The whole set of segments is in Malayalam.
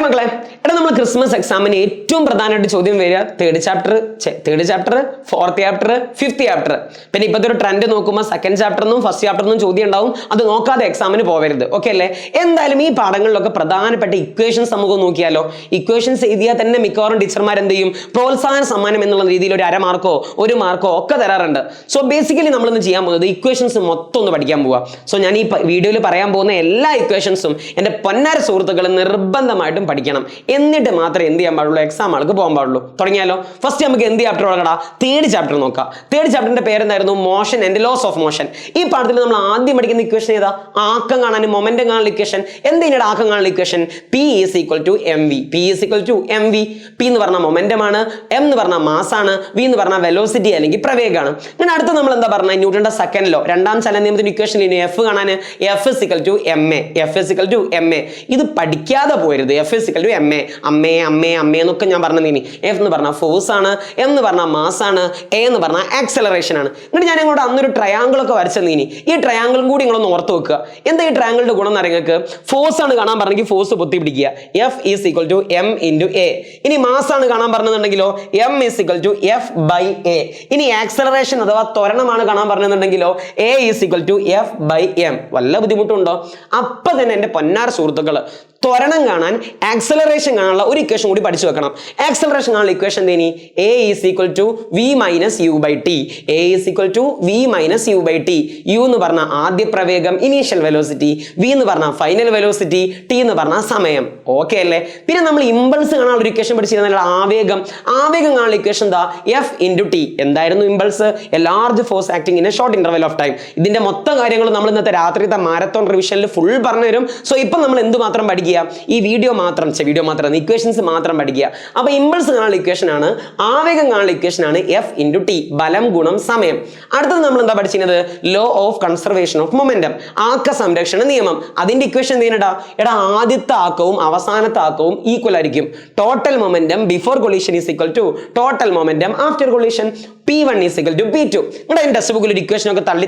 മക്കളെ, എടാ നമ്മൾ ക്രിസ്മസ് എക്സാമിന് ഏറ്റവും പ്രധാനമായിട്ട് ചോദ്യം വരിക third chapter, fourth chapter, fifth chapter. പിന്നെ ഇപ്പോഴത്തെ ഒരു ട്രെൻഡ് നോക്കുമ്പോൾ സെക്കൻഡ് ചാപ്റ്ററിനും ഫസ്റ്റ് ചാപ്റ്ററിനും ചോദ്യം ഉണ്ടാവും. അത് നോക്കാതെ എക്സാമിന് പോകരുത്. ഓക്കെ അല്ലേ? എന്തായാലും ഈ പാഠങ്ങളിലൊക്കെ പ്രധാനപ്പെട്ട ഇക്വേഷൻസ് നമുക്ക് നോക്കിയാലോ. ഇക്വേഷൻസ് എഴുതിയാൽ തന്നെ മിക്കവാറും ടീച്ചർമാർ എന്ത് ചെയ്യും? പ്രോത്സാഹന സമ്മാനം എന്നുള്ള രീതിയിൽ ഒരു 1/2 മാർക്കോ 1 മാർക്കോ ഒക്കെ തരാറുണ്ട്. സോ ബേസിക്കലി നമ്മളിന്ന് ചെയ്യാൻ പോകുന്നത് ഇക്വേഷൻസ് മൊത്തം ഒന്ന് പഠിക്കാൻ പോവുക. സോ ഞാൻ ഈ വീഡിയോയിൽ പറയാൻ പോകുന്ന എല്ലാ ഇക്വേഷൻസും എൻ്റെ പൊന്നാര സുഹൃത്തുക്കൾ നിർബന്ധമായിട്ടും പഠിക്കണം. എന്നിട്ട് മാത്രമേ എന്ത് ചെയ്യാൻ പാടുള്ളൂ? എക്സാം ആൾക്ക് പോകാൻ പാടുള്ളൂ. തുടങ്ങിയാലോ? ഫസ്റ്റ് നമുക്ക് എന്ത് ചാപ്റ്റർ തുടങ്ങടാ? തേർഡ് ചാപ്റ്റർ നോക്കാം. തേർഡ് ചാപ്റ്ററിന്റെ പേരെന്തായിരുന്നു? Motion and laws of motion. ഈ പാഠത്തിൽ നമ്മൾ ആദ്യം പഠിക്കുന്ന ഇക്വേഷൻ ഏതാ? ആക്കം കാണാനും മൊമെന്റം കാണാനുള്ള ഇക്വേഷൻ. എന്തിനാണ് ആക്കം കാണാനുള്ള equation? P is equal to mv. P is equal to mv. P എന്ന് പറഞ്ഞാൽ മൊമെന്റം ആണ്, M എന്ന് പറഞ്ഞാൽ മാസ് ആണ്, V എന്ന് പറഞ്ഞാൽ വെലോസിറ്റി അല്ലെങ്കിൽ പ്രവേഗമാണ്. അങ്ങനെ അടുത്ത് നമ്മൾ എന്താ പറഞ്ഞത്? ന്യൂട്ടന്റെ സെക്കൻഡ് ലോ, രണ്ടാം ചലന നിയമത്തിന്റെ ഇക്വേഷനിൽ F കാണാൻ F is equal to ma. F is equal to ma. ഇത് പഠിക്കാതെ പോരുത്. F is equal to ma. അമ്മേ എന്നൊക്കെ ഞാൻ പറഞ്ഞു. നീ F എന്ന് പറഞ്ഞാൽ ഫോഴ്സ് ആണ്, M എന്ന് പറഞ്ഞാൽ മാസ് ആണ്, A എന്ന് പറഞ്ഞാൽ ആക്സലറേഷൻ ആണ്. എന്നിട്ട് ഞാൻ ഇങ്ങോട്ട് അന്നൊരു ട്രയാങ്കിൾ ഒക്കെ വരച്ചത് നീ ഈ ട്രയാങ്കിളും കൂടി നിങ്ങളൊന്ന് ഓർത്ത് വെക്കുക. എന്താ ഈ ട്രയാങ്കിളിന്റെ ഗുണം എന്ന് നിങ്ങൾക്ക്? ഫോഴ്സ് ആണ് കാണാൻ പറഞ്ഞെങ്കിൽ ഫോഴ്സ് പൊത്തി പിടിക്കുക. F is equal to m into a. ഇനി മാസ് ആണ് കാണാൻ പറഞ്ഞെന്നുണ്ടെങ്കിലോ M is equal to F by a. ഇനി ആക്സലറേഷൻ അഥവാ ത്വരണമാണ് കാണാൻ പറഞ്ഞെന്നുണ്ടെങ്കിലോ A is equal to F by m. വല്ല ബുദ്ധിമുട്ടുണ്ടോ? അപ്പൊ തന്നെ എൻ്റെ പൊന്നാർ സുഹൃത്തുക്കൾ, ത്വരണം കാണാൻ ആക്സലറേഷൻ കാണാനുള്ള ഒരു ഇക്വേഷൻ കൂടി പഠിച്ചു വെക്കണം. ആക്സലറേഷൻ കാണാനുള്ള ഇക്വേഷൻ എന്തേനി? A is equal to v minus u by t. A is equal to v minus u by t. u എന്ന് പറഞ്ഞാൽ ആദ്യ പ്രവേഗം, ഇനീഷ്യൽ വെലോസിറ്റി, v എന്ന് പറഞ്ഞാൽ ഫൈനൽ വെലോസിറ്റി, t എന്ന് പറഞ്ഞാൽ സമയം. ഓക്കെ അല്ലേ? പിന്നെ നമ്മൾ ഇമ്പൾസ് കാണാനുള്ള ഒരു ഇക്വേഷൻ പഠിച്ചിരുന്ന ആവേഗം കാണാനുള്ള ഇക്വേഷൻ എന്താ? F into t. എന്തായിരുന്നു impulse? A large force acting in A short interval of time. ഇതിന്റെ മൊത്തം കാര്യങ്ങളും നമ്മൾ ഇന്നത്തെ രാത്രിത്തെ മാരത്തോൺ റിവിഷനിൽ ഫുൾ പറഞ്ഞു തരും. സോ ഇപ്പൊ നമ്മൾ എന്ത് മാത്രം പഠിക്കുക? ഈ വീഡിയോ മാത്രം ഇക്വേഷൻസ് മാത്രം പഠിക്കുക. അപ്പൊ ഇമ്പൾസ് കാണാനുള്ള ഇക്വേഷൻ ആണ്, ആവേഗം കാണാനുള്ള ഇക്വേഷൻ ആണ് F into t. ബലം ഗുണം സമയം. അടുത്തത് നമ്മൾ എന്താ പഠിച്ചിരുന്നത്? Law of conservation of momentum, ആക്ക സംരക്ഷണ നിയമം. അതിന്റെ ഇക്വേഷൻ എന്തിനാ? എടാ ആദ്യത്തെ ആക്കവും അവസാനത്തെ ആക്കവും ഈക്വൽ ആയിരിക്കും. Total momentum before collision is equal to total momentum after collision. P1 is equal to P2. ഇവിടെ ടെക്സ്റ്റ് ബുക്കിൽ ഒരു ഇക്വേഷൻ ഒക്കെ തള്ളി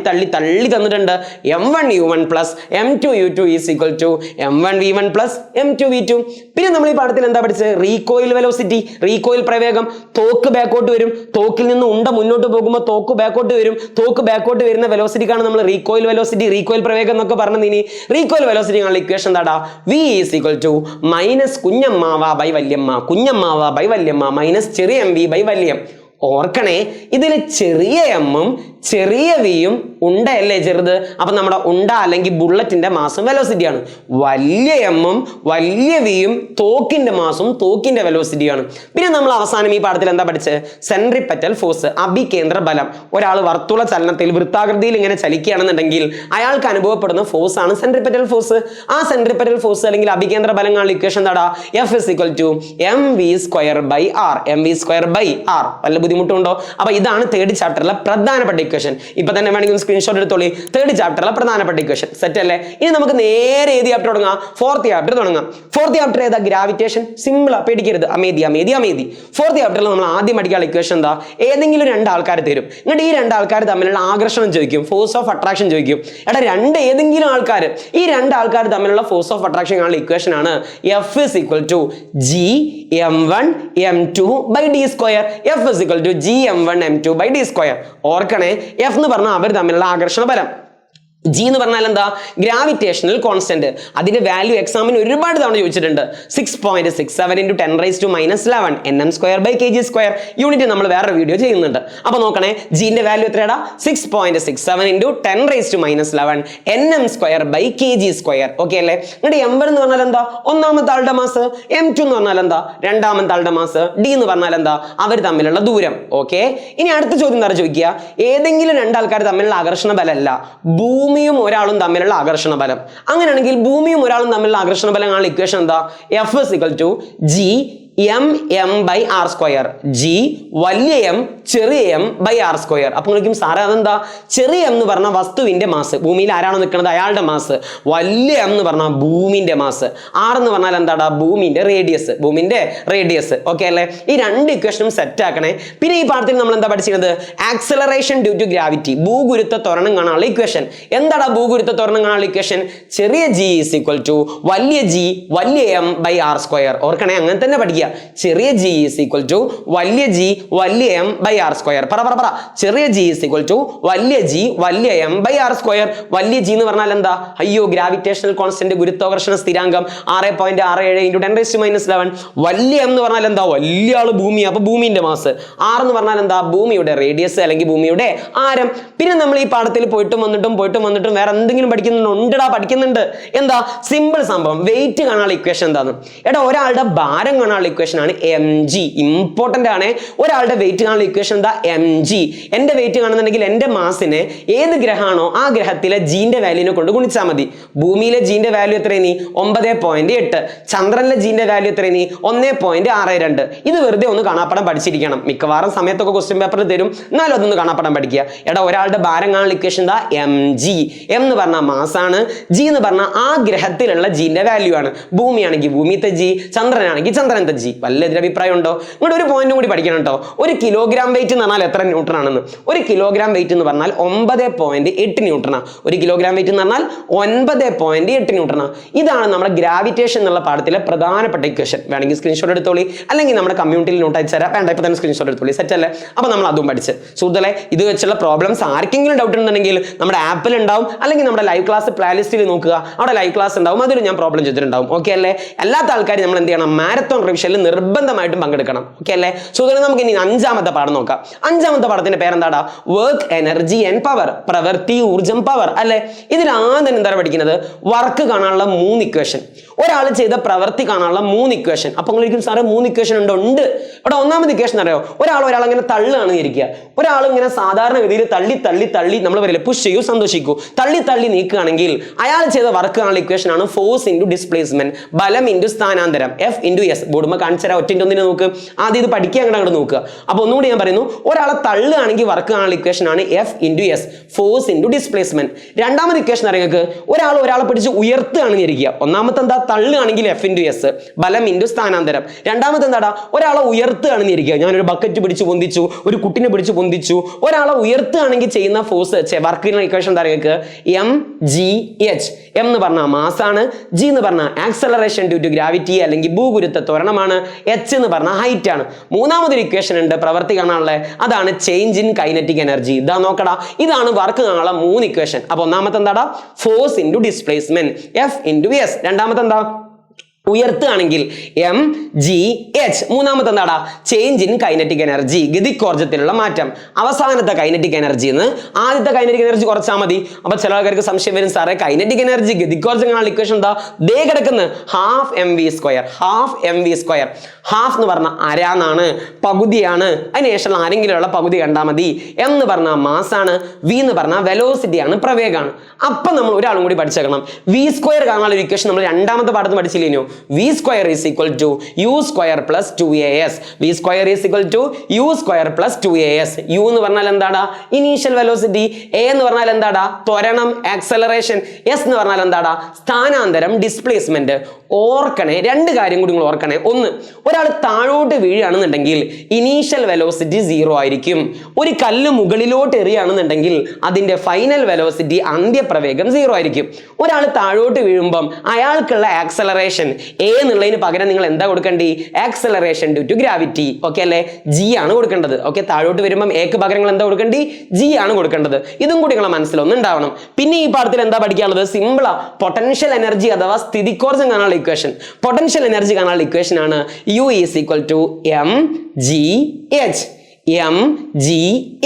തന്നിട്ടുണ്ട്. M1 U1 plus M2 U2 is equal to M1 V1 plus M2 V2. പിന്നെ നമ്മൾ ഈ പാഠത്തിൽ എന്താ പഠിച്ചത്? റീകോയിൽ വെലോസിറ്റി, റീകോയിൽ പ്രവേഗം. തോക്ക് ബാക്കോട്ട് വരും, തോക്കിൽ നിന്ന് ഉണ്ട മുന്നോട്ട് പോകുമ്പോൾ തോക്ക് ബാക്കോട്ട് വരും. തോക്ക് ബാക്കോട്ട് വരുന്ന വെലോസിറ്റിക്കാണ് നമ്മൾ റീകോയിൽ വെലോസിറ്റി, റീകോയിൽ പ്രവേഗം എന്നൊക്കെ പറഞ്ഞു. ഇനി റീകോയിൽ വെലോസിറ്റി കാണുന്ന ഇക്വേഷൻ എന്താടാ? V is equal to minus കുഞ്ഞമ്മാവ ബൈ വല്യമ്മ മൈനസ് ചെറിയ mv ബൈ വല്യം. ഓർക്കണേ, ഇതിൽ ചെറിയ എമ്മും ചെറിയ വിയും ഉണ്ടയല്ലേ ചെറുത്. അപ്പൊ നമ്മുടെ ഉണ്ട അല്ലെങ്കിൽ ബുള്ളറ്റിന്റെ മാസും വെലോസിറ്റിയാണ്. വലിയ എമ്മും വലിയ വിയും തോക്കിന്റെ മാസും തോക്കിന്റെ വെലോസിറ്റിയാണ്. പിന്നെ നമ്മൾ അവസാനം ഈ പാഠത്തിൽ എന്താ പഠിച്ചത്? സെൻട്രിപെറ്റൽ ഫോഴ്സ്, അഭികേന്ദ്ര ബലം. ഒരാൾ വർത്തുള ചലനത്തിൽ വൃത്താകൃതിയിൽ ഇങ്ങനെ ചലിക്കുകയാണെന്നുണ്ടെങ്കിൽ അയാൾക്ക് അനുഭവപ്പെടുന്ന ഫോഴ്സ് ആണ് സെൻട്രിപെറ്റൽ ഫോഴ്സ്. ആ സെൻട്രിപെറ്റൽ ഫോഴ്സ് അല്ലെങ്കിൽ അഭികേന്ദ്ര ബലങ്ങളുടെ ഇക്വേഷൻ എന്താടാ? F is equal to mv square by r. mv square by r. വല്ല ബുദ്ധിമുട്ടുണ്ടോ? അപ്പൊ ഇതാണ് തേർഡ് ചാപ്റ്ററിലെ പ്രധാനപ്പെട്ട ഇക്വേഷൻ. ഇപ്പൊ തന്നെ വേണമെങ്കിൽ സ്ക്രീൻഷോട്ട് എടുത്തോളി. തേർഡ് ചാപ്റ്ററിലെ പ്രധാനപ്പെട്ട ഇക്വേഷൻ സെറ്റ് അല്ലേ? ഇനി നമുക്ക് നേരെ ഏത് ചാപ്റ്റർ തുടങ്ങാം? ഫോർത്ത് ചാപ്റ്റർ തുടങ്ങാം. ഫോർത്ത് ചാപ്റ്റർ ഏതാ? ഗ്രാവിറ്റേഷൻ. സിമ്പിളാ, പേടിക്കരുത്. അമേദി. ഫോർത്ത് ചാപ്റ്ററിൽ നമ്മൾ ആദ്യം പഠിക്കാനുള്ള ഇക്വേഷൻ എന്താ? ഏതെങ്കിലും 2 ആൾക്കാർ തരും. എന്നിട്ട് ഈ 2 ആൾക്കാർ തമ്മിലുള്ള ആകർഷണം ചോദിക്കും, ഫോഴ്സ് ഓഫ് അട്രാക്ഷൻ ചോദിക്കും. എടാ ഏതെങ്കിലും ആൾക്കാർ, ഈ 2 ആൾക്കാർ തമ്മിലുള്ള ഫോഴ്സ് ഓഫ് അട്രാക്ഷൻ കാണുന്ന ഇക്വേഷൻ ആണ് F is equal to G m1 m2 by d square. F is equal to G m1 m2 by d square. ഓർക്കണേ, F എന്ന് പറഞ്ഞാൽ അവർ തമ്മിലുള്ള ആകർഷണ ബലം, G എന്ന് പറഞ്ഞാൽ എന്താ? Gravitational constant. അതിന്റെ വാല്യൂ എക്സാമിന് ഒരുപാട് തവണ ചോദിച്ചിട്ടുണ്ട്. 6.67 into 10 raised to minus 11 nm square by kg square. Unit നമ്മൾ വേറെ വീഡിയോ ചെയ്യുന്നുണ്ട്. അപ്പൊ നോക്കണേ, ജിന്റെ value എത്രയാടാ? 6.67 into 10 raised to minus 11 nm square by kg square. Okay അല്ലേ? എന്നിട്ട് M1 എന്ന് പറഞ്ഞാൽ എന്താ? ഒന്നാമത്തെ ആളുടെ മാസ്. M2 എന്ന് പറഞ്ഞാൽ എന്താ? രണ്ടാമത്തെ ആളുടെ മാസ്. D എന്ന് പറഞ്ഞാൽ എന്താ? അവർ തമ്മിലുള്ള ദൂരം. ഓക്കെ, ഇനി അടുത്ത ചോദ്യം എന്താ ചോദിക്കുക? ഏതെങ്കിലും 2 ആൾക്കാർ തമ്മിലുള്ള ആകർഷണ ബലമല്ല, ഭൂമിയും ഒരാളും തമ്മിലുള്ള ആകർഷണ ബലം. അങ്ങനെയാണെങ്കിൽ ഭൂമിയും ഒരാളും തമ്മിലുള്ള ആകർഷണ ബലം കാണുന്ന ഇക്വേഷൻ എന്താ? F is equal to G M M by R square, G വലിയ എം ചെറിയ എം ബൈ ആർ സ്ക്വയർ. അപ്പൊ നിങ്ങൾക്കും സാറേ അതെന്താ? ചെറിയ എം എന്ന് പറഞ്ഞ വസ്തുവിന്റെ മാസ്, ഭൂമിയിൽ ആരാണോ നിൽക്കുന്നത് അയാളുടെ മാസ്, വലിയ എം എന്ന് പറഞ്ഞാൽ ഭൂമിന്റെ മാസ്, ആർ എന്ന് പറഞ്ഞാൽ എന്താടാ? ഭൂമിന്റെ റേഡിയസ്. ഓക്കെ അല്ലേ? ഈ രണ്ട് ഇക്വേഷനും സെറ്റ് ആക്കണേ. പിന്നെ ഈ പാഠത്തിൽ നമ്മൾ എന്താ പഠിച്ചിരുന്നത്? ആക്സലറേഷൻ ഡ്യൂ ടു ഗ്രാവിറ്റി, ഭൂഗുരുത്വ ത്വരണം കാണാനുള്ള ഇക്വേഷൻ. എന്താടാ ഭൂഗുരുത്വ ത്വരണം കാണാനുള്ള ഇക്വേഷൻ? ചെറിയ ജി ഈസ് ഈക്വൽ ടു വലിയ ജി വലിയ എം ബൈ ആർ സ്ക്വയർ. ഓർക്കണേ, അങ്ങനെ തന്നെ പഠിക്കുക. ചെറിയ ജി ഈസ് ഈക്വൽ ടു വലിയ ജി വലിയ എം ബൈ ആർ സ്ക്വയർ. പറ ചെറിയ ജി ഈസ് ഈക്വൽ ടു വലിയ ജി വലിയ എം ബൈ ആർ സ്ക്വയർ. വലിയ ജി എന്ന് പറഞ്ഞാൽ എന്താ? അയ്യോ, ഗ്രാവിറ്റേഷണൽ കോൺസ്റ്റന്റ്, ഗുരുത്വാകർഷണ സ്ഥിരാങ്കം 6.67 × 10⁻11. വലിയ എം എന്ന് പറഞ്ഞാൽ എന്താ? വലിയ ആള് ഭൂമി, അപ്പൊ ഭൂമിന്റെ മാസ്. ആർ എന്ന് പറഞ്ഞാൽ എന്താ? ഭൂമിയുടെ റേഡിയസ് അല്ലെങ്കിൽ ഭൂമിയുടെ ആരം. പിന്നെ നമ്മൾ ഈ പാഠത്തിൽ പോയിട്ടും വന്നിട്ടും വേറെ എന്തെങ്കിലും പഠിക്കുന്നുണ്ട്. എന്താ? സിമ്പിൾ സംഭവം. വെയിറ്റ് കാണാനുള്ള ഇക്വേഷൻ എന്താണ്? എടാ, ഒരാളുടെ ഭാരം കാണാനുള്ള ഇക്വേഷൻ ആണ് എം ജി. ഇമ്പോർട്ടന്റ് ആണ്. ഒരാളുടെ വെയിറ്റ് കാണാനുള്ള ഇക്വേഷൻ എന്താ? M G. എന്റെ വെയിറ്റ് കാണുന്നുണ്ടെങ്കിൽ എന്റെ മാസിനെ ഏത് ഗ്രഹമാണോ ആ ഗ്രഹത്തിലെ ജീന്റെ വാല്യൂനെ കൊണ്ട് ഗുണിച്ചാൽ മതി. ഭൂമിയിലെ ജീന്റെ വാല്യൂ എത്ര? 9.8. ചന്ദ്രനിലെ ജീന്റെ വാല്യൂ എത്ര? 1.62. ഇത് വെറുതെ ഒന്ന് കാണാപ്പടം പഠിച്ചിരിക്കണം. മിക്കവാറും സമയത്തൊക്കെ ക്വസ്റ്റ്യൻ പേപ്പറിൽ തരും, എന്നാലും അതൊന്ന് കാണാപ്പടം പഠിക്കുക. എടാ, ഒരാളുടെ ഭാരം കാണാനുള്ള ഇക്വേഷൻ എന്താ? M G. എം എന്ന് പറഞ്ഞാൽ മാസാണ്, ജി എന്ന് പറഞ്ഞാൽ ആ ഗ്രഹത്തിലുള്ള ജീന്റെ വാല്യൂ ആണ്. ഭൂമിയാണെങ്കിൽ ഭൂമിത്തെ ജി, ചന്ദ്രനാണെങ്കിൽ ചന്ദ്രനത്തെ ജി. വല്ല എതിരഭിപ്രായം ഉണ്ടോ? ഇങ്ങോട്ട് ഒരു പോയിന്റും കൂടി പഠിക്കണം കേട്ടോ. ഒരു കിലോഗ്രാം വെയിറ്റ് എന്ന് പറഞ്ഞാൽ എത്ര ന്യൂട്ടൺ ആണെന്ന്? ഒരു കിലോഗ്രാം വെയിറ്റ് എന്ന് പറഞ്ഞാൽ 9.8 ന്യൂട്ടണാണ്. ഒരു കിലോഗ്രാം വെയിറ്റ് എന്ന് പറഞ്ഞാൽ 9.8 ന്യൂട്ടണാണ്. ഇതാണ് നമ്മുടെ ഗ്രാവിറ്റേഷൻ എന്നുള്ള പാഠത്തിലെ പ്രധാനപ്പെട്ട ഇക്വേഷൻ. വേണമെങ്കിൽ സ്ക്രീൻഷോട്ട് എടുത്തോളി, അല്ലെങ്കിൽ നമ്മുടെ കമ്മ്യൂണിറ്റിയിൽ നോട്ട് അയച്ചു തരാം. വേണ്ട, ഇപ്പൊ തന്നെ സ്ക്രീൻഷോട്ട് എടുത്തോളി. സെറ്റ് അല്ലേ? അപ്പൊ നമ്മൾ അതും പഠിച്ച് സുഹൃത്തുക്കളെ, ഇത് വെച്ചുള്ള പ്രോബ്ലംസ് ആർക്കെങ്കിലും ഡൗട്ട് ഉണ്ടെന്നുണ്ടെങ്കിൽ നമ്മുടെ ആപ്പിൽ ഉണ്ടാവും, അല്ലെങ്കിൽ നമ്മുടെ ലൈവ് ക്ലാസ് പ്ലേലിസ്റ്റിൽ നോക്കുക, അവിടെ ലൈവ് ക്ലാസ് ഉണ്ടാവും, അതിൽ ഞാൻ പ്രോബ്ലം ചെയ്തിട്ടുണ്ടാവും. ഓക്കെ അല്ലേ? അല്ലാത്ത ആൾക്കാർ നമ്മൾ എന്ത് ചെയ്യണം? മാരത്തോൺ റിവിഷനിൽ നിർബന്ധമായിട്ടും പങ്കെടുക്കണം. ഓക്കെ അല്ലേ? സുഹൃത്തുക്കളെ, നമുക്ക് ഇനി 5ാമത്തെ പാഠം നോക്കാം. 5ാമത്തെ പാഠത്തിന്റെ പേരെന്താടാ? Work, energy and power. പ്രവൃത്തി, ഊർജം, പവർ അല്ലെ? ഇതിൽ ആദ്യം എന്താണ് പഠിക്കുന്നത്? വർക്ക് കാണാനുള്ള 3 ഇക്വേഷൻ. ഒരാൾ ചെയ്ത പ്രവൃത്തി കാണാനുള്ള 3 ഇക്വേഷൻ. അപ്പൊ നിങ്ങളിരിക്കും സാറേ 3 ഇക്വേഷൻ ഉണ്ടോ? ഉണ്ട്. ഇവിടെ 1ാമത്തെ ഇക്വേഷൻ അറിയോ? ഒരാളിങ്ങനെ തള്ളുകയാണ് ഇരിക്കുക. ഒരാൾ ഇങ്ങനെ സാധാരണഗതിയിൽ തള്ളി നമ്മൾ പറയില്ലേ പുഷ് ചെയ്യൂ സന്തോഷിക്കൂ, തള്ളി നീക്കുകയാണെങ്കിൽ അയാൾ ചെയ്ത വർക്ക് കാണാനുള്ള ഇക്വേഷൻ ആണ് ഫോഴ്സ് ഇൻറ്റു ഡിസ്പ്ലേസ്മെന്റ്, ബലം ഇൻറ്റു സ്ഥാനാന്തരം, F × S. ബോർഡുമ്പോൾ കാണിച്ചു തരാം, ഒറ്റൊന്നിനെ നോക്ക്. ആദ്യം ഇത് പഠിക്കുക, അങ്ങോട്ട് നോക്കുക. അപ്പൊ ഒന്നുകൂടി ഞാൻ പറയുന്നു, ഒരാളെ തള്ളുകയാണെങ്കിൽ വർക്ക് കാണാനുള്ള ഇക്വേഷൻ ആണ് F × S, force into displacement. 2ാമത്തെ ഇക്വേഷൻ അറിയാം, ഒരാളെ പിടിച്ച് ഉയർത്തുകയാണെന്ന് ഇരിക്കുക. 1ാമത്തെ എന്താ? തള്ളുകയാണെങ്കിൽ F × S, ബലം ഇൻറ്റു സ്ഥാനാന്തരം. 2ാമത്തെ എന്താടാ? ഒരാളെ ഉയർത്തുകയാണെന്ന് ഇരിക്കുക. ഞാനൊരു ബക്കറ്റ് പിടിച്ച് പൊന്തിച്ചു, ഒരു കുട്ടിനെ പിടിച്ച് പൊന്തിച്ചു. ഒരാളെ ഉയർത്തുകയാണെങ്കിൽ ചെയ്യുന്ന ഫോഴ്സ് വർക്കിനുള്ള ഇക്വേഷൻ എന്താ അറിയാം? mgh. എം എന്ന് പറഞ്ഞാൽ മാസാണ്, ജി എന്ന് പറഞ്ഞാൽ ആക്സലറേഷൻ ഡ്യൂ ടു ഗ്രാവിറ്റി അല്ലെങ്കിൽ ഭൂഗുരുത്വ ത്വരണമാണ്, എച്ച് എന്ന് പറഞ്ഞാൽ ഹൈറ്റ് ആണ്. 3ാമതൊരു ഇക്വേഷൻ ഉണ്ട് പ്രവൃത്തി കാണാനുള്ള, അതാണ് ചേഞ്ച് ഇൻ കൈനറ്റിക് എനർജി. ഇതാ നോക്കടാ, ഇതാണ് വർക്ക് കാണാനുള്ള 3 ഇക്വേഷൻ. അപ്പൊ 1ാമത്തെ എന്താടാ? Force into displacement, F × S. 2ാമത്തെ എന്താ? ഉയർത്തുകയാണെങ്കിൽ mgh. 3ാമത്തെ എന്താടാ? ചേഞ്ച് ഇൻ കൈനറ്റിക് എനർജി, ഗതികോർജത്തിലുള്ള മാറ്റം. അവസാനത്തെ കൈനറ്റിക് എനർജി എന്ന് ആദ്യത്തെ കൈനറ്റിക് എനർജി കുറച്ചാൽ മതി. അപ്പൊ ചില ആൾക്കാർക്ക് സംശയം വരും, സാറേ കൈനറ്റിക് എനർജി ഗതികോർജം കാണാനുള്ള ഇക്വേഷൻ എന്താ? ദേ കിടക്കുന്നത് ½ mv². ഹാഫ് എന്ന് പറഞ്ഞാൽ അരാന്നാണ്, പകുതിയാണ്. അതിനുശേഷം ആരെങ്കിലുമുള്ള പകുതി കണ്ടാൽ മതി. എം എന്ന് പറഞ്ഞാൽ മാസാണ്, വി എന്ന് പറഞ്ഞാൽ വെലോസിറ്റി ആണ്, പ്രവേഗമാണ്. അപ്പൊ നമ്മൾ ഒരാളും കൂടി പഠിച്ചേക്കണം. v² കാണാനുള്ള ഇക്വേഷൻ നമ്മൾ 2ാമത്തെ പാഠത്ത് പഠിച്ചില്ലേനോ? v² = u² + 2as. v² = u² + 2as. u എന്ന് പറഞ്ഞാൽ എന്താടാ? Initial velocity. a എന്ന് പറഞ്ഞാൽ എന്താടാ? ത്വരണം, ആക്സലറേഷൻ. s എന്ന് പറഞ്ഞാൽ എന്താടാ? സ്ഥാനാന്തരം, ഡിസ്പ്ലേസ്മെന്റ്. ഓർക്കണേ, 2 കാര്യം കൂടി നിങ്ങൾ ഓർക്കണേ. ഒന്ന്, ഒരാൾ താഴോട്ട് വീഴുകയാണെന്നുണ്ടെങ്കിൽ ഇനീഷ്യൽ വെലോസിറ്റി 0 ആയിരിക്കും. ഒരു കല്ല് മുകളിലോട്ട് എറിയുകയാണെന്നുണ്ടെങ്കിൽ അതിന്റെ ഫൈനൽ വെലോസിറ്റി, അന്ത്യപ്രവേഗം 0 ആയിരിക്കും. ഒരാൾ താഴോട്ട് വീഴുമ്പം അയാൾക്കുള്ള ആക്സലറേഷൻ a എന്നുള്ളതിന് പകരം നിങ്ങൾ എന്താ കൊടുക്കേണ്ടി? Acceleration due to gravity. Okay അല്ലേ? G ആണ് കൊടുക്കേണ്ടത്. ഓക്കെ, താഴോട്ട് വരുമ്പം എക്ക് പകരം നിങ്ങൾ എന്താ കൊടുക്കേണ്ടി? G ആണ് കൊടുക്കേണ്ടത്. ഇതും കൂടി നിങ്ങളെ മനസ്സിലൊന്നും ഉണ്ടാവണം. പിന്നെ ഈ പാഠത്തിൽ എന്താ പഠിക്കാനുള്ളത്? സിമ്പിളാ. പൊട്ടൻഷ്യൽ എനർജി അഥവാ സ്ഥിതികോർജം കാണാനുള്ള ഇക്വേഷൻ. പൊട്ടൻഷ്യൽ എനർജി കാണാനുള്ള ഇക്വേഷൻ ആണ് U = mgh. M G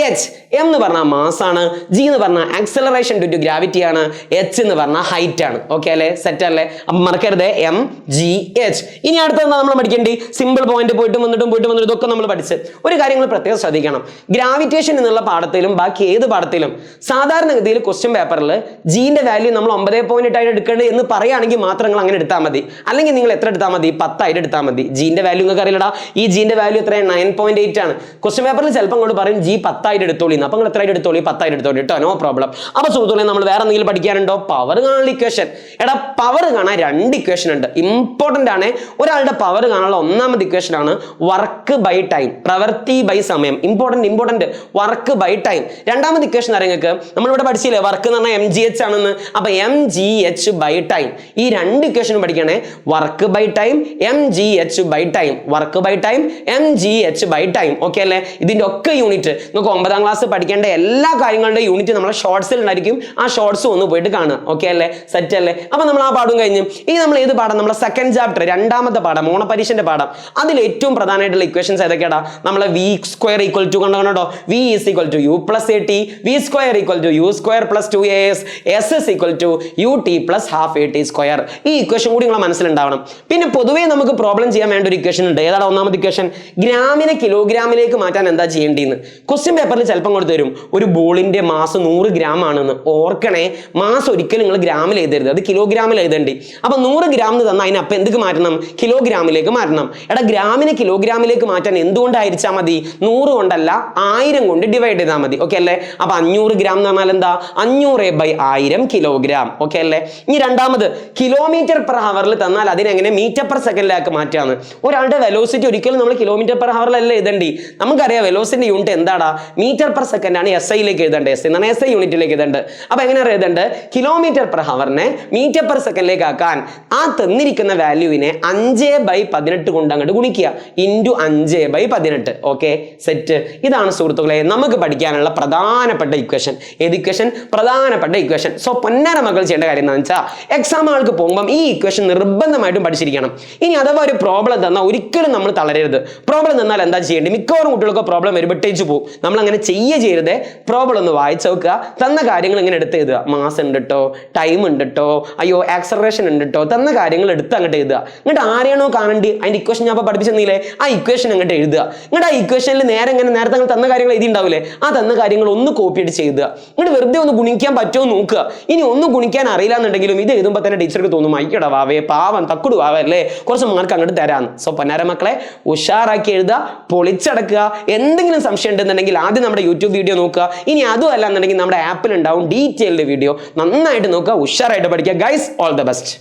H. M എന്ന് പറഞ്ഞാൽ മാസ് ആണ്, ജി എന്ന് പറഞ്ഞാൽ ആക്സലറേഷൻ ഡ്യൂ ടു ഗ്രാവിറ്റി ആണ്, എച്ച് എന്ന് പറഞ്ഞാൽ ഹൈറ്റ് ആണ്. ഓക്കെ അല്ലേ, സെറ്റ് അല്ലേ? അപ്പം മറക്കരുത് എം ജി എച്ച്. ഇനി അടുത്തത് നമ്മൾ പഠിക്കേണ്ടി സിമ്പിൾ പോയിന്റ് പോയിട്ട് വന്നിട്ടും ഇതൊക്കെ നമ്മൾ പഠിച്ച് ഒരു കാര്യങ്ങൾ പ്രത്യേകം ശ്രദ്ധിക്കണം. ഗ്രാവിറ്റേഷൻ എന്നുള്ള പാഠത്തിലും ബാക്കി ഏത് പാഠത്തിലും സാധാരണഗതിയിൽ ക്വസ്റ്റ്യൻ പേപ്പറിൽ ജീന്റെ വാല്യൂ നമ്മൾ 9.8 ആയിട്ട് എടുക്കേണ്ടത് എന്ന് പറയുകയാണെങ്കിൽ മാത്രം നിങ്ങൾ അങ്ങനെ എടുത്താൽ മതി. അല്ലെങ്കിൽ നിങ്ങൾ എത്ര എടുത്താൽ മതി? 10 ആയിട്ട് എടുത്താൽ മതി. ജീന്റെ വാല്യൂ നിങ്ങൾക്ക് അറിയില്ലടാ, ഈ ജീന്റെ വാല്യൂ എത്രയാണ്? 9.8 ആണ്. ക്വസ്റ്റ്യൻ പേപ്പറിൽ ചിലപ്പോൾ അങ്ങോട്ട് പറയും ജി 10 ആയിട്ട് എടുത്തോളി, അപ്പോൾ നിങ്ങൾ എത്ര ആയിട്ട് എടുത്തോളി? 10 ആയിട്ട് എടുത്തോളി കേട്ടോ, നോ പ്രോബ്ലം. അപ്പോൾ സുഹൃത്തുക്കളെ നമ്മൾ വേറെ എന്തെങ്കിലും പഠിക്കാനുണ്ടോ? പവർ കാണാനുള്ള ഇക്വേഷൻ. എടാ പവർ കാണാൻ 2 ഇക്വേഷൻ ഉണ്ട്, ഇമ്പോർട്ടന്റ് ആണ്. ഒരാളുടെ പവർ കാണാനുള്ള ഒന്നാമത്തെ ഇക്വേഷൻ ആണ് വർക്ക് ബൈ ടൈം, പ്രവൃത്തി ബൈ സമയം. Important work by time. രണ്ടാമത്തെ ഇക്വേഷൻ അറിയാങ്ങൾക്ക് നമ്മളിവിടെ പഠിച്ചില്ലേ, വർക്ക് എന്ന് പറഞ്ഞാൽ എം ജി എച്ച് ആണെന്ന്. അപ്പൊ M G H by time. ഈ 2 ഇക്വേഷനും പഠിക്കണേ, work by time, M G H by time, work by time, M G H by time. Okay അല്ലേ? ഇതിന്റെ ഒക്കെ യൂണിറ്റ് നിങ്ങൾക്ക് 9ാം ക്ലാസ് പഠിക്കേണ്ട എല്ലാ കാര്യങ്ങളുടെ യൂണിറ്റ് നമ്മളെ ഷോർട്സിൽ ഉണ്ടായിരിക്കും. ആ ഷോർട്സ് ഒന്ന് പോയിട്ട് കാണുക. ഓക്കെ അല്ലേ, സെറ്റ് അല്ലേ? അപ്പൊ നമ്മൾ ആ പാഠം കഴിഞ്ഞു. ഇനി നമ്മൾ ഏത് പാഠം? നമ്മളെ സെക്കൻഡ് ചാപ്റ്റർ, രണ്ടാമത്തെ പാഠം, ഓണപരീക്ഷന്റെ പാഠം. അതിൽ ഏറ്റവും പ്രധാനമായിട്ടുള്ള ഇക്വേഷൻസ് ഏതൊക്കെയാടാ? നമ്മളെ വി സ്ക്വയർ ഈക്വൽ ടു കണ്ടോ, V is equal to U plus A T, V square equal to U square plus 2as, S is equal to U T plus half A T square. ഈ ഇക്വേഷൻ കൂടി നിങ്ങളെ മനസ്സിലുണ്ടാവണം. പിന്നെ പൊതുവേ നമുക്ക് പ്രോബ്ലം ചെയ്യാൻ വേണ്ട ഒരു ഇക്വേഷൻ ഉണ്ട്. ഏതാണ് ഒന്നാമത്തെ ഇക്വേഷൻ? ഗ്രാമിനെ കിലോഗ്രാമിലേക്ക് മാറ്റാൻ എന്താ ചെയ്യേണ്ടിന്ന് ക്വസ്റ്റ്യൻ പേപ്പറിൽ ചിലപ്പം കൊടുത്തു തരും. ഒരു ബോളിന്റെ മാസ് 100 ഗ്രാം ആണെന്ന്. ഓർക്കണേ, മാസ് ഒരിക്കലും നിങ്ങൾ ഗ്രാമിൽ എഴുതരുത്, അത് കിലോഗ്രാമിൽ എഴുതേണ്ടി. അപ്പൊ 100 ഗ്രാം എന്ന് തന്നാൽ അതിനപ്പം എന്തൊക്കെ മാറ്റണം? കിലോഗ്രാമിലേക്ക് മാറ്റണം. എടാ ഗ്രാമിനെ കിലോഗ്രാമിലേക്ക് മാറ്റാൻ എന്തുകൊണ്ടായിരിച്ചാൽ മതി? 100 കൊണ്ടല്ല, 1000 കൊണ്ട് ഡിവൈഡ് ചെയ്താൽ മതി. ഓക്കെ അല്ലേ? അപ്പൊ 500 ഗ്രാം എന്ന് പറഞ്ഞാൽ എന്താ? 500/1000 കിലോഗ്രാം. ഓക്കെ അല്ലേ? ഇനി രണ്ടാമത് കിലോമീറ്റർ പെർ ഹവറിൽ തന്നാൽ അതിനെങ്ങനെ മീറ്റർ പെർ സെക്കൻഡിലേക്ക് മാറ്റാന്ന്. ഒരാളുടെ വെലോസിറ്റി ഒരിക്കലും നമ്മൾ കിലോമീറ്റർ പെർ ഹവറിലല്ല എഴുതേണ്ടി. നമുക്കറിയാം വെലോസിറ്റി യൂണിറ്റ് എന്താടാ? മീറ്റർ പെർ സെക്കൻഡ് ആണ്. SI ലേക്ക് എഴുതേണ്ടത്. SI എന്നാണ് SI യൂണിറ്റിലേക്ക് എഴുതേണ്ടത്. അപ്പൊ എങ്ങനെയാണ് എഴുതേണ്ടത്? കിലോമീറ്റർ പെർ ഹവറിനെ മീറ്റർ പെർ സെക്കൻഡിലേക്ക് ആക്കാൻ ആ തന്നിരിക്കുന്ന വാല്യൂവിനെ 5/18 കൊണ്ട് അങ്ങോട്ട് ഗുണിക്കുക, ഇൻറ്റു 5/18. Okay, set. ഇതാണ് സുഹൃത്തുക്കളെ നമുക്ക് പഠിക്കാനുള്ള പ്രധാനപ്പെട്ട ഇക്വേഷൻ. ഏത് ഇക്വേഷൻ? പ്രധാനപ്പെട്ട ഇക്വേഷൻ. സോ പൊന്നാര മക്കൾ ചെയ്യേണ്ട കാര്യം എന്താണെന്ന് വെച്ചാൽ എക്സാം ആൾക്ക് പോകുമ്പോൾ ഈ ഇക്വേഷൻ നിർബന്ധമായിട്ടും പഠിച്ചിരിക്കണം. ഇനി അഥവാ ഒരു പ്രോബ്ലം തന്നാൽ ഒരിക്കലും നമ്മൾ തളരരുത്. പ്രോബ്ലം തന്നാൽ എന്താ ചെയ്യേണ്ടത്? മിക്കവാറും കുട്ടികൾക്ക് പ്രോബ്ലം വരുമ്പോഴത്തേക്ക് പോകും. നമ്മൾ അങ്ങനെ ചെയ്യരുത്. പ്രോബ്ലം ഒന്ന് വായിച്ചു നോക്കുക, തന്ന കാര്യങ്ങൾ ഇങ്ങനെ എടുത്ത് എഴുതുക. മാസ് ഉണ്ട് കേട്ടോ, ടൈം ഉണ്ട് കേട്ടോ, അയ്യോ ആക്സലറേഷൻ ഉണ്ട് കേട്ടോ, തന്ന കാര്യങ്ങൾ എടുത്ത് അങ്ങോട്ട് എഴുതുക. എന്നിട്ട് ആരെയാണോ കാണേണ്ടി അതിന്റെ ഇക്വേഷൻ ഞാൻ പഠിപ്പിച്ചെന്നില്ലേ, ആ ഇക്വേഷൻ അങ്ങോട്ട് എഴുതുക. എന്നിട്ട് ആ ഇക്വേഷനിൽ നേരത്തെ തന്ന കാര്യങ്ങൾ എഴുതി ഉണ്ടാവില്ലേ, ആ തന്ന കാര്യങ്ങൾ ഒന്ന് കോപ്പി അടിച്ച് എഴുതുക. എന്നിട്ട് വെറുതെ ഒന്ന് ഗുണിക്കാൻ പറ്റുമോ നോക്കുക. ഇനി ഒന്നും ഗുണിക്കാൻ അറിയില്ല എന്നുണ്ടെങ്കിലും ഇത് എഴുതുമ്പോൾ തന്നെ ടീച്ചർക്ക് തോന്നും അയ്യടാ വാവേ പാവം തക്കുടു വാവല്ലേ, കുറച്ച് മാർക്ക് അങ്ങോട്ട് തരാന്ന്. സോ പൊന്നാര മക്കളെ ഉഷാറാക്കി എഴുതുക, പൊളിച്ചടക്കുക. എന്തെങ്കിലും സംശയം ഉണ്ടെന്നുണ്ടെങ്കിൽ ആദ്യം നമ്മുടെ യൂട്യൂബ് വീഡിയോ നോക്കുക. ഇനി അതും അല്ല എന്നുണ്ടെങ്കിൽ നമ്മുടെ ആപ്പിൽ ഉണ്ടാവും ഡീറ്റെയിൽഡ് വീഡിയോ. നന്നായിട്ട് നോക്കുക, ഉഷാറായിട്ട് പഠിക്കുക. Guys, all the best.